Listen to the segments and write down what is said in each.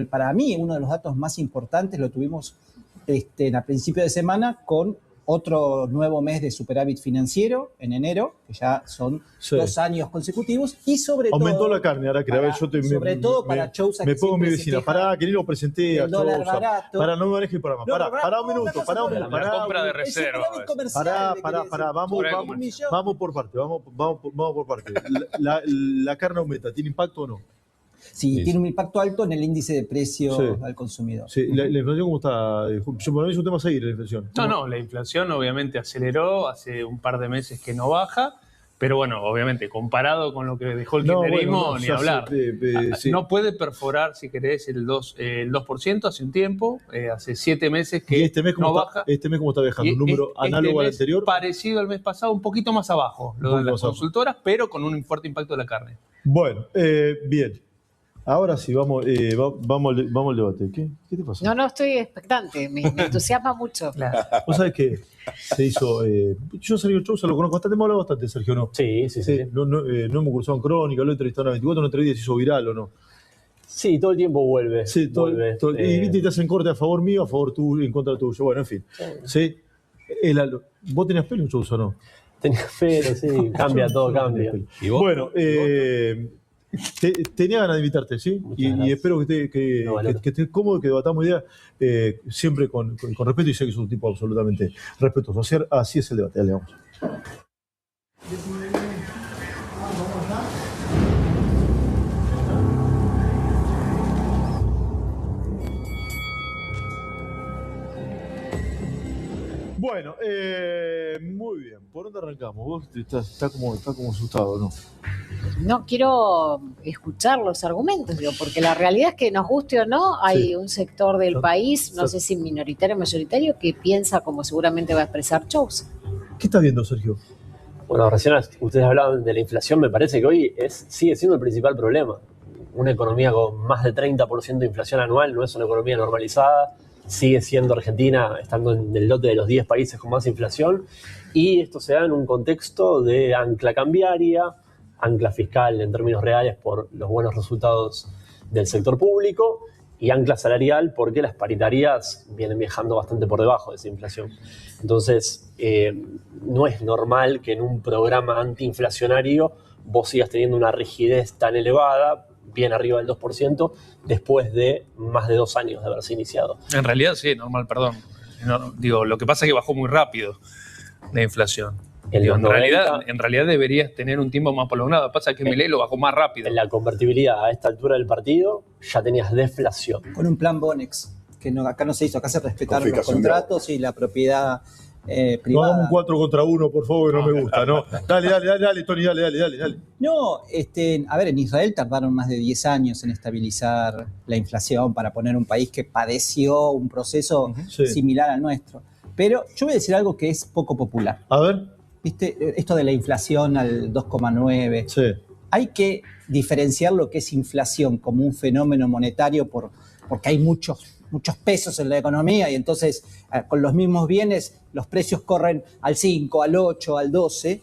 para mí uno de los datos más importantes lo tuvimos a principio de semana con otro nuevo mes de superávit financiero en enero, que ya son 2 años consecutivos, y sobre aumentó todo... la carne, ahora que a ver, yo te, sobre todo para Chousa, me pongo mi vecina, pará, que ni lo presenté a Chousa. Pará, no me manejes el programa, pará un minuto, La compra de reserva. Pará, vamos por parte, vamos por parte. La carne aumenta, ¿tiene impacto o no? Sí, tiene un impacto alto en el índice de precio al consumidor. Sí, ¿la inflación cómo está? Yo por mí es un tema a seguir, la inflación. No, la inflación obviamente aceleró, hace un par de meses que no baja, pero bueno, obviamente comparado con lo que dejó el kirchnerismo, ni hablar. No puede perforar, si querés, el 2% hace un tiempo, hace 7 meses que no baja. ¿Este mes cómo está dejando? ¿Un número análogo al anterior? Parecido al mes pasado, un poquito más abajo, lo de las consultoras, pero con un fuerte impacto de la carne. Bueno, bien. Ahora sí, vamos al debate. ¿Qué te pasa? No, estoy expectante. Me entusiasma mucho. ¿Vos sabés qué? Se hizo... yo Sergio Chousa lo conozco bastante, hemos hablado bastante, Sergio, ¿no? Sí. No hemos cruzado en Crónica, lo he entrevistado en la 24, no te se hizo viral, ¿o no? Sí, todo el tiempo vuelve. Sí, y viste, te hacen corte a favor mío, a favor tuyo, en contra tuyo. Bueno, en fin. Sí. ¿Vos tenías pelo, Chousa, o no? Tenía pelo, sí. Cambia, todo cambia. ¿Y vos? Bueno, tenía ganas de invitarte, ¿sí? Y espero que estés cómodo, que debatamos ideas siempre con respeto, y sé que sos un tipo absolutamente respetuoso. Así es el debate. Dale, vamos. Bueno, muy bien. ¿Por dónde arrancamos? Vos estás como asustado, ¿no? No, quiero escuchar los argumentos, porque la realidad es que nos guste o no, hay un sector del país, no sé si minoritario o mayoritario, que piensa como seguramente va a expresar Chousa. ¿Qué estás viendo, Sergio? Bueno, recién ustedes hablaban de la inflación, me parece que hoy sigue siendo el principal problema. Una economía con más de 30% de inflación anual no es una economía normalizada. Sigue siendo Argentina, estando en el lote de los 10 países con más inflación, y esto se da en un contexto de ancla cambiaria, ancla fiscal en términos reales por los buenos resultados del sector público, y ancla salarial porque las paritarias vienen viajando bastante por debajo de esa inflación. Entonces, no es normal que en un programa antiinflacionario vos sigas teniendo una rigidez tan elevada, bien arriba del 2%, después de más de 2 años de haberse iniciado. En realidad sí, normal, perdón. Lo que pasa es que bajó muy rápido la inflación. En realidad deberías tener un tiempo más prolongado. Lo que pasa es que Milei lo bajó más rápido. En la convertibilidad a esta altura del partido ya tenías deflación. Con un plan Bonex, que acá no se hizo, acá se respetaron los contratos y la propiedad privada. No hagamos un 4 contra 1, por favor, que no me gusta, ¿no? Dale, Tony, dale. No, a ver, en Israel tardaron más de 10 años en estabilizar la inflación para poner un país que padeció un proceso similar al nuestro. Pero yo voy a decir algo que es poco popular. A ver. ¿Viste? Esto de la inflación al 2,9. Sí. Hay que diferenciar lo que es inflación como un fenómeno monetario porque hay muchos pesos en la economía y entonces con los mismos bienes los precios corren al 5, al 8, al 12,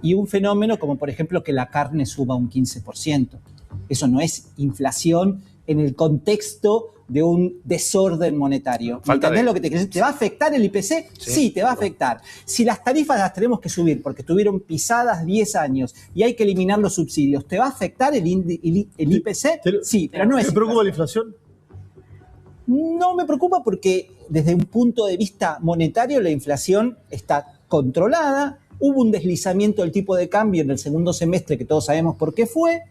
y un fenómeno como por ejemplo que la carne suba un 15%. Eso no es inflación en el contexto de un desorden monetario. ¿Entendés lo que te quiero decir? ¿Te va a afectar el IPC? Sí, te va a afectar. Si las tarifas las tenemos que subir porque estuvieron pisadas 10 años y hay que eliminar los subsidios, ¿te va a afectar el IPC? Sí, pero no es... ¿Te preocupa la inflación? No me preocupa porque desde un punto de vista monetario la inflación está controlada. Hubo un deslizamiento del tipo de cambio en el segundo semestre que todos sabemos por qué fue.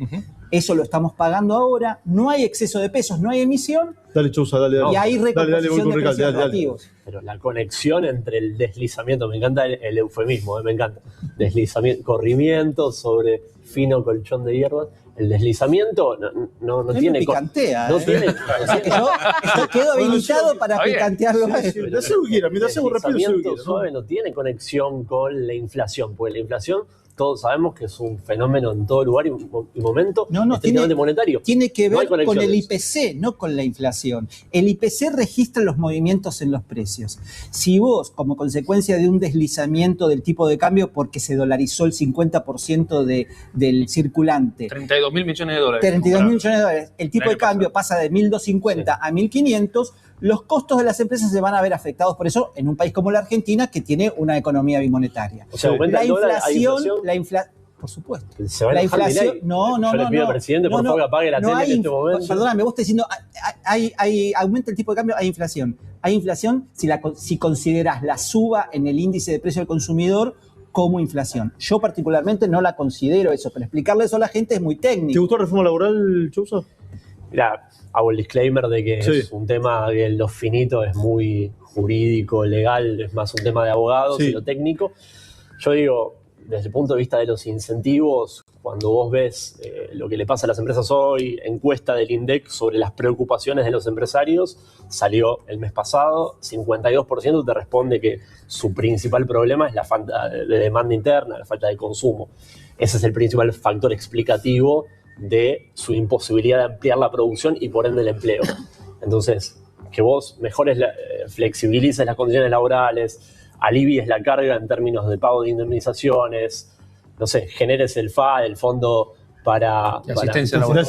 Eso lo estamos pagando ahora. No hay exceso de pesos, no hay emisión. Dale, Chousa, dale. Y hay recomposición de precios relativos. Pero la conexión entre el deslizamiento, me encanta el eufemismo, me encanta. Deslizamiento, corrimiento sobre fino colchón de hierbas. El deslizamiento no tiene... picantea, no tiene, o sea que yo quedo habilitado para picantearlo. Mientras hago rápido, el deslizamiento suave no tiene conexión con la inflación, porque la inflación todos sabemos que es un fenómeno en todo lugar y momento, estrictamente monetario. Tiene que ver con el IPC, no con la inflación. El IPC registra los movimientos en los precios. Si vos, como consecuencia de un deslizamiento del tipo de cambio porque se dolarizó el 50% del circulante, 32.000 millones de dólares. 32.000 millones de dólares, el tipo de cambio pasa de 1.250 a 1.500, los costos de las empresas se van a ver afectados por eso en un país como la Argentina, que tiene una economía bimonetaria. O sea, la inflación, por supuesto. ¿Se va a enojar Milei? No. Yo le pido al presidente, por favor, que apague la tele en este momento. Perdóname, vos estás diciendo, aumenta el tipo de cambio, hay inflación. Hay inflación si considerás la suba en el índice de precio del consumidor como inflación. Yo particularmente no la considero eso, pero explicarle eso a la gente es muy técnico. ¿Te gustó la reforma laboral, Chousa? Mira, hago el disclaimer de que es un tema que lo finito es muy jurídico, legal, es más un tema de abogados y lo técnico. Yo digo, desde el punto de vista de los incentivos, cuando vos ves lo que le pasa a las empresas hoy, encuesta del INDEC sobre las preocupaciones de los empresarios, salió el mes pasado, 52% te responde que su principal problema es la falta de demanda interna, la falta de consumo. Ese es el principal factor explicativo de su imposibilidad de ampliar la producción y por ende el empleo. Entonces, que vos flexibilices las condiciones laborales, alivies la carga en términos de pago de indemnizaciones, no sé, generes el FA, el fondo para asistencia laboral.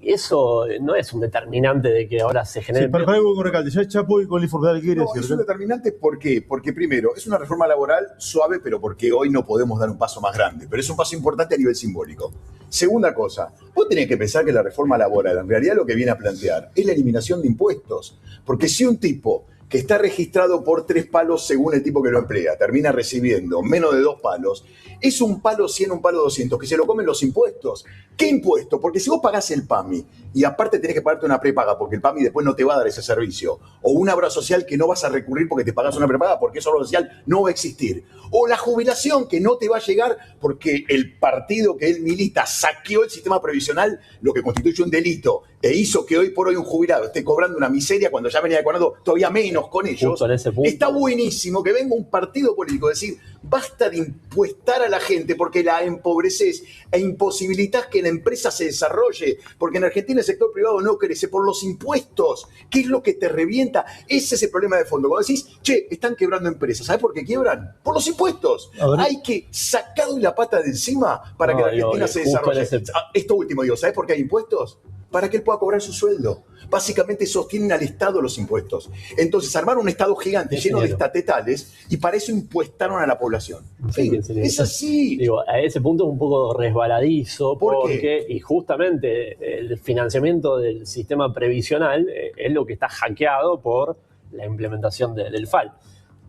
Eso no es un determinante de que ahora se genere... Sí, para algo con Recalde, ya voy con la informalidad que quiere decir. Es un determinante, ¿por qué? Porque primero, es una reforma laboral suave, pero porque hoy no podemos dar un paso más grande, pero es un paso importante a nivel simbólico. Segunda cosa, vos tenés que pensar que la reforma laboral en realidad lo que viene a plantear es la eliminación de impuestos, porque si un tipo que está registrado por 3 palos según el tipo que lo emplea, termina recibiendo menos de 2 palos, es un palo 100, un palo 200, que se lo comen los impuestos. ¿Qué impuesto? Porque si vos pagás el PAMI y aparte tenés que pagarte una prepaga porque el PAMI después no te va a dar ese servicio, o una obra social que no vas a recurrir porque te pagás una prepaga porque esa obra social no va a existir, o la jubilación que no te va a llegar porque el partido que él milita saqueó el sistema previsional, lo que constituye un delito, e hizo que hoy por hoy un jubilado esté cobrando una miseria cuando ya venía cobrando todavía menos con ellos. Está buenísimo que venga un partido político a decir, basta de impuestar a la gente porque la empobreces e imposibilitas que la empresa se desarrolle, porque en Argentina el sector privado no crece por los impuestos. ¿Qué es lo que te revienta? Ese es el problema de fondo. Cuando decís, che, están quebrando empresas, ¿sabes por qué quiebran? Por los impuestos. Hay que sacarle la pata de encima para que la Argentina se desarrolle. Esto último, digo, ¿sabes por qué hay impuestos? Para que él pueda cobrar su sueldo. Básicamente sostienen al Estado los impuestos. Entonces armaron un Estado gigante lleno de estatales y para eso impuestaron a la población. Sí, es así. Digo, a ese punto es un poco resbaladizo ¿Por qué? Y justamente el financiamiento del sistema previsional es lo que está hackeado por la implementación del FAL.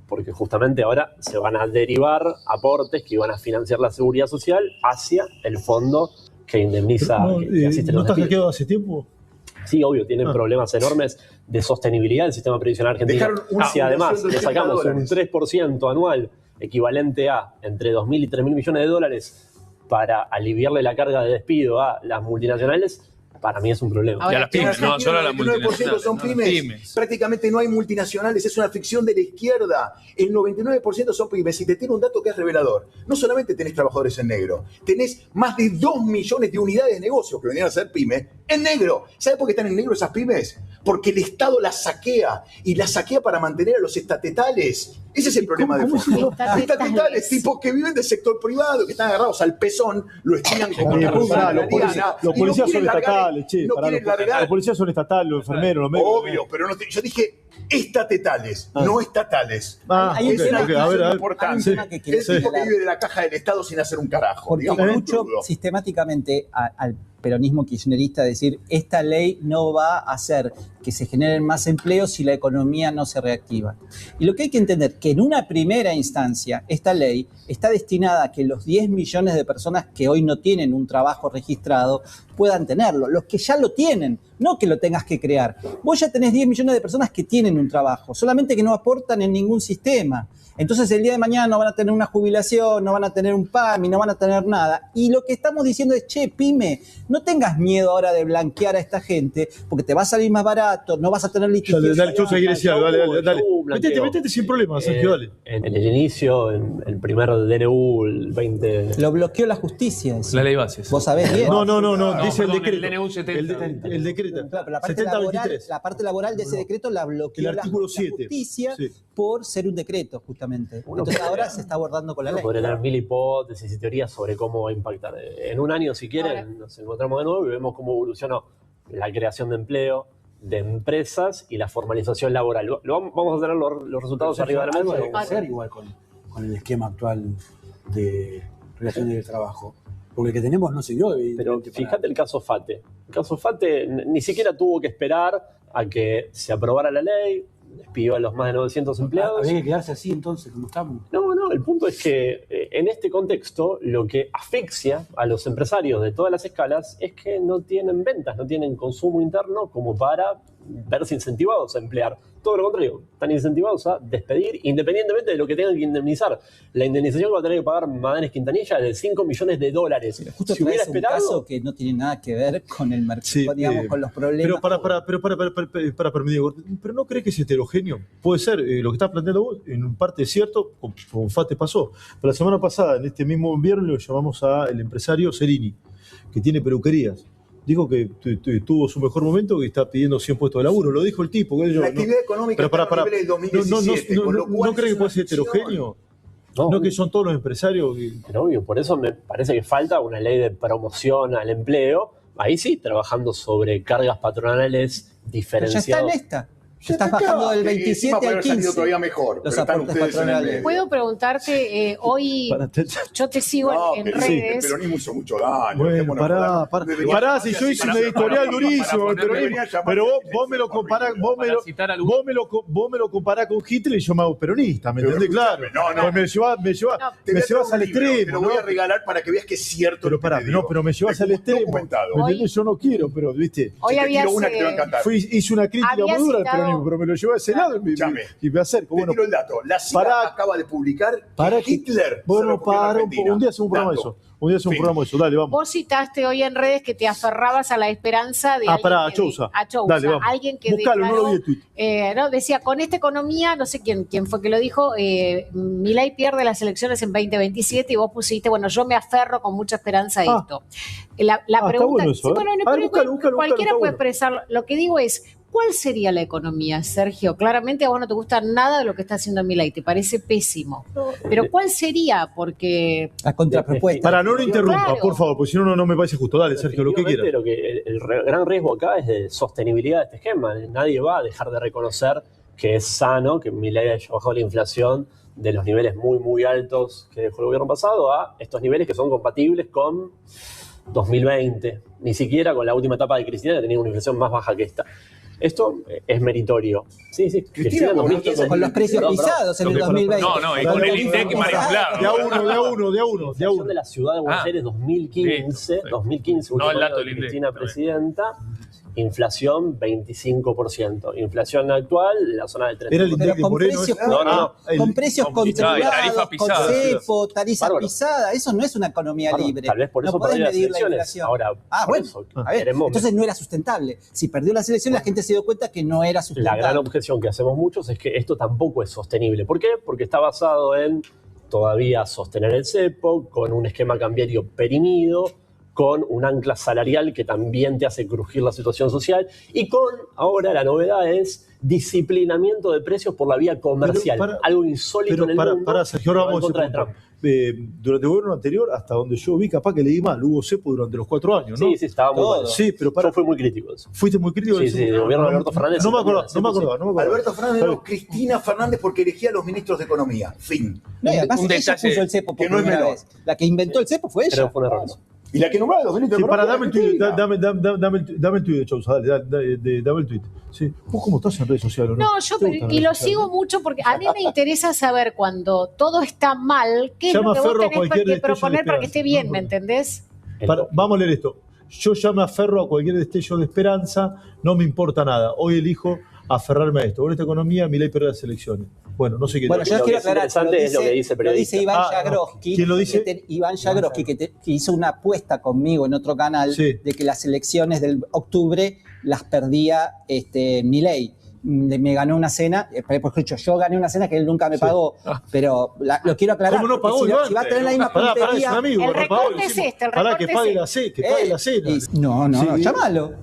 Porque justamente ahora se van a derivar aportes que van a financiar la seguridad social hacia el fondo que indemniza, que asiste a los ¿No está hackeado hace tiempo? Sí, obvio, tienen problemas enormes de sostenibilidad del sistema previsional argentino. Si además le sacamos un 3% anual, equivalente a entre 2.000 y 3.000 millones de dólares, para aliviarle la carga de despido a las multinacionales, para mí es un problema. Y a las pymes, no solo a las multinacionales. Son pymes. Prácticamente no hay multinacionales, es una ficción de la izquierda. El 99% son pymes. Y te tiene un dato que es revelador. No solamente tenés trabajadores en negro, tenés más de 2 millones de unidades de negocio que venían a ser pymes en negro. ¿Sabes por qué están en negro esas pymes? Porque el Estado las saquea y las saquea para mantener a los estatales. Ese es el problema de fondo. Estatales, tipos que viven del sector privado, que están agarrados al pezón, lo estiran como los policías son estatales, che. Los policías son estatales, los enfermeros, los médicos. Obvio, pero no yo dije estatales, no estatales. Es una importante. El tipo que vive de la caja del Estado sin hacer un carajo. Porque escucho sistemáticamente al peronismo kirchnerista decir, esta ley no va a hacer que se generen más empleos si la economía no se reactiva. Y lo que hay que entender, que en una primera instancia, esta ley está destinada a que los 10 millones de personas que hoy no tienen un trabajo registrado puedan tenerlo. Los que ya lo tienen, no que lo tengas que crear. Vos ya tenés 10 millones de personas que tienen un trabajo, solamente que no aportan en ningún sistema. Entonces el día de mañana no van a tener una jubilación, no van a tener un PAMI, no van a tener nada. Y lo que estamos diciendo es, che, pyme, no tengas miedo ahora de blanquear a esta gente, porque te va a salir más barato, no vas a tener litigio. Dale, Chousa quiere decir algo, dale. Métete sin problemas, Sergio, dale. En el inicio, en el primer DNU, el 20... Lo bloqueó la justicia. La ley bases. Vos sabés bien. No, dice el decreto. El DNU 70. El decreto. Claro, pero la parte laboral de ese decreto la bloqueó la justicia por ser un decreto, justamente. Entonces ahora se está abordando con la ley. Podría tener 1000 hipótesis y teorías sobre cómo va a impactar. En un año, si quieren, nos encontramos de nuevo y vemos cómo evolucionó la creación de empleo, de empresas y la formalización laboral. Vamos a tener los resultados arriba de la mesa. Algo hacer igual con el esquema actual de relaciones de trabajo. Porque el que tenemos no siguió. Pero fíjate el caso FATE. El caso FATE ni siquiera tuvo que esperar a que se aprobara la ley, despidió a los más de 900 empleados. ¿Había que quedarse así entonces, como estamos? No, el punto es que en este contexto lo que asfixia a los empresarios de todas las escalas es que no tienen ventas, no tienen consumo interno como para verse incentivados a emplear. Todo lo contrario, están incentivados a despedir independientemente de lo que tengan que indemnizar. La indemnización que va a tener que pagar Magallanes Quintanilla es de $5 millones. Pero justo si hubiera esperado, un caso que no tiene nada que ver con el mercado, digamos, con los problemas. Pero pero ¿no crees que es heterogéneo? Puede ser, lo que estás planteando vos, en parte es cierto, con FATE pasó. Pero la semana pasada, en este mismo invierno, lo llamamos al empresario Cerini, que tiene peluquerías. Dijo que tuvo su mejor momento, que está pidiendo 100 puestos de laburo. Lo dijo el tipo. La actividad económica está a nivel del 2017. ¿No cree que puede ser heterogéneo? No, que son todos los empresarios. Pero obvio, por eso me parece que falta una ley de promoción al empleo. Ahí sí, trabajando sobre cargas patronales diferenciadas. Pero ya está en esta. Estás bajando del 27 al 15. Todavía mejor. Los aportes patronales. Puedo preguntarte, hoy yo te sigo en redes. El peronismo hizo mucho daño. Bueno, pará, si yo hice un editorial durísimo, pero vos me lo comparás, vos me lo comparás con Hitler y yo me hago peronista, ¿me entendés? Claro. No. Me llevas al extremo. Te lo voy a regalar para que veas que es cierto. Pero me llevas al extremo. ¿Me entendés? Yo no quiero, pero viste. Hoy Hice una crítica muy dura al peronismo, pero me lo llevo a ese lado y me acerco. Te tiro el dato. La CIA acaba de publicar que Hitler. Bueno, un día hacemos un programa de eso. Dale, vamos. Vos citaste hoy en redes que te aferrabas a la esperanza de a Chousa. Dale, vamos. Alguien que buscalo, declaró, no lo vi en tweet. Decía, con esta economía, no sé quién fue que lo dijo, Milei pierde las elecciones en 2027 y vos pusiste, bueno, yo me aferro con mucha esperanza a esto. La pregunta, está bueno eso, cualquiera puede expresar, lo que digo es, ¿cuál sería la economía, Sergio? Claramente a vos no te gusta nada de lo que está haciendo Milei, te parece pésimo. Pero ¿cuál sería? Porque... La contrapropuesta. Para, no lo interrumpa, por favor, porque si no, no me parece justo. Dale, Sergio, lo que quieras. Lo que el gran riesgo acá es de sostenibilidad de este esquema. Nadie va a dejar de reconocer que es sano que Milei haya bajado la inflación de los niveles muy, muy altos que dejó el gobierno pasado a estos niveles que son compatibles con 2020. Ni siquiera con la última etapa de Cristina, que tenía una inflación más baja que esta. Esto es meritorio. Sí. Cristina 2015. Con los precios pisados en el 2020. Y con el INDEC más inflado. De a uno. De la ciudad de Buenos Aires 2015, no el dato del INDEC. Cristina presidenta, inflación 25%. Inflación actual, la zona del 30%. Era el INDEC de Moreno. Con precios controlados, con cepo, tarifa Bárbaro. pisada. Eso no es una economía libre. Tal vez por eso perdió las elecciones. Ahora, entonces no era sustentable. Si perdió las elecciones, la gente se dio cuenta que no era sustentable. La gran objeción que hacemos muchos es que esto tampoco es sostenible. ¿Por qué? Porque está basado en todavía sostener el cepo, con un esquema cambiario perimido, con un ancla salarial que también te hace crujir la situación social y con, ahora la novedad es disciplinamiento de precios por la vía comercial, algo insólito en el mundo. Para Sergio Ramos, durante el gobierno anterior, hasta donde yo vi, capaz que leí mal, hubo cepo durante los 4 años, ¿no? Sí, estaba muy mal. Sí, pero yo fui muy crítico de eso. ¿Fuiste muy crítico de eso? Sí, el gobierno de Alberto Fernández. No me acordaba. Alberto Fernández, no, Cristina Fernández, porque elegía a los ministros de Economía. Fin. No, y además ella puso el cepo por primera vez. La que inventó el cepo fue ella. Pero fue un error. Y la que nombraba los ministros de Economía. Dame el tuit de Chousa, dame el tuit. Sí. ¿Vos cómo estás en redes sociales? No, y lo sigo mucho porque a mí me interesa saber cuando todo está mal, qué es lo que vos tenés que proponer para que esté bien, ¿me entendés? Vamos a leer esto. Yo ya me aferro a cualquier destello de esperanza, no me importa nada. Hoy elijo aferrarme a esto. Con esta economía, Milei perdió las elecciones. Bueno, no sé qué. Bueno, yo quiero aclarar, interesante es lo que dice el periodista. Lo dice Iván Jagroski. ¿Quién lo dice? Iván Jagroski, que hizo una apuesta conmigo en otro canal de que las elecciones del octubre las perdía Milei. Me ganó una cena, por ejemplo, yo gané una cena que él nunca me pagó, pero lo quiero aclarar. ¿Cómo no pagó? Si va a tener la misma puntería... El recorte es este, el recorte que pague la cena. No, llámalo.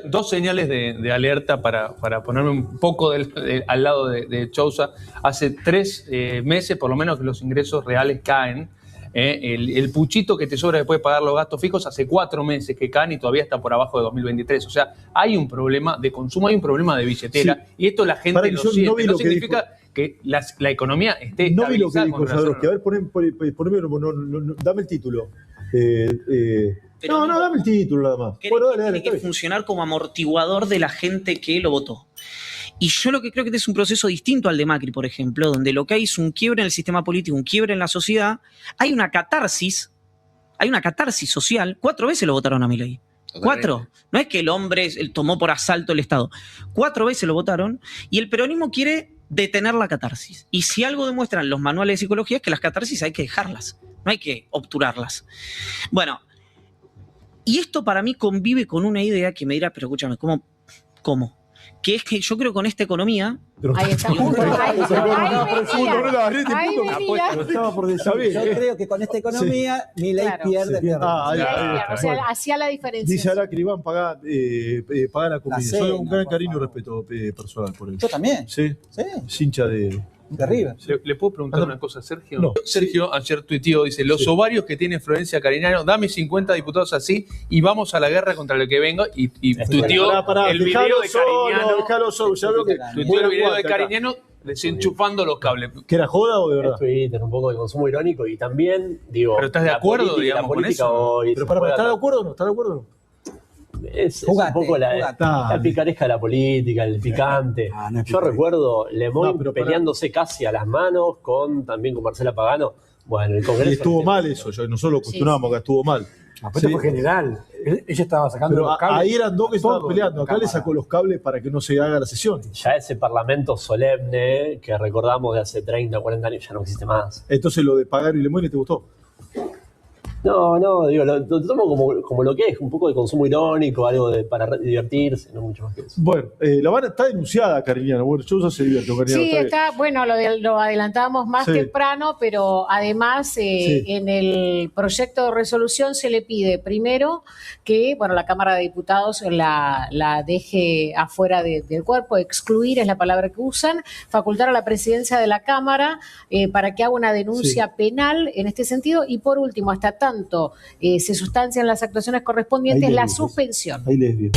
Dos señales de alerta para ponerme un poco al lado de Chousa. Hace 3 meses, por lo menos, que los ingresos reales caen. El puchito que te sobra después de pagar los gastos fijos hace 4 meses que caen y todavía está por abajo de 2023. O sea, hay un problema de consumo, hay un problema de billetera, y esto la gente lo siente. No significa que la economía esté no vi lo que estabilizada. dijo Jadrowski. A ver, poneme, dame el título. Dame el título nada más. Bueno, tiene que funcionar como amortiguador de la gente que lo votó. Y yo lo que creo que este es un proceso distinto al de Macri, por ejemplo, donde lo que hay es un quiebre en el sistema político, un quiebre en la sociedad. Hay una catarsis social. 4 veces lo votaron a Milei. 4. No es que el hombre tomó por asalto el Estado. 4 veces lo votaron y el peronismo quiere detener la catarsis. Y si algo demuestran los manuales de psicología es que las catarsis hay que dejarlas, no hay que obturarlas. Bueno, y esto para mí convive con una idea que me dirá, pero escúchame, ¿cómo? Que es que yo creo que con esta economía... Ahí está. Yo creo que con esta economía Milei pierde. O sea, hacía la diferencia. Dice ahora que Iván paga la comida. Yo tengo un gran cariño y respeto personal por él. Yo también. Sí. Hincha de River. ¿Le puedo preguntar una cosa a Sergio? No. Sergio ayer tuiteó, dice, los ovarios que tiene Florencia Cariñano, dame 50 diputados así y vamos a la guerra contra lo que venga. Y tuiteó el video de Cariñano. Tuiteó el video de Cariñano desenchufando los cables. ¿Que era joda o de verdad? Twitter, un poco de consumo irónico y también, digo... ¿Pero estás de acuerdo, digamos, con eso? Hoy ¿Pero ¿estás de acuerdo o no? ¿Estás de acuerdo o no? Es un poco la picaresca de la política, el picante. Yo recuerdo Lemoyne peleándose casi a las manos también con Marcela Pagano. Bueno, el Congreso... Y estuvo mal eso, nosotros lo cuestionamos, que estuvo mal. Aparte fue general. Ella estaba sacando los cables. Ahí eran dos que estaban peleando. Acá le sacó los cables para que no se haga la sesión. Ya ese parlamento solemne que recordamos de hace 30 o 40 años ya no existe más. Entonces lo de Pagano y Lemoyne te gustó. No, digo, lo tomo como lo que es, un poco de consumo irónico, algo para divertirse, no mucho más que eso. Bueno, La Habana está denunciada, Cariñano. Bueno, Chousa se divierte, Cariñano. Sí, lo adelantábamos más temprano, pero además en el proyecto de resolución se le pide primero que la Cámara de Diputados la deje afuera del cuerpo, excluir es la palabra que usan, facultar a la presidencia de la Cámara para que haga una denuncia penal en este sentido y por último, hasta tanto se sustancian las actuaciones correspondientes, la suspensión. Ahí les digo.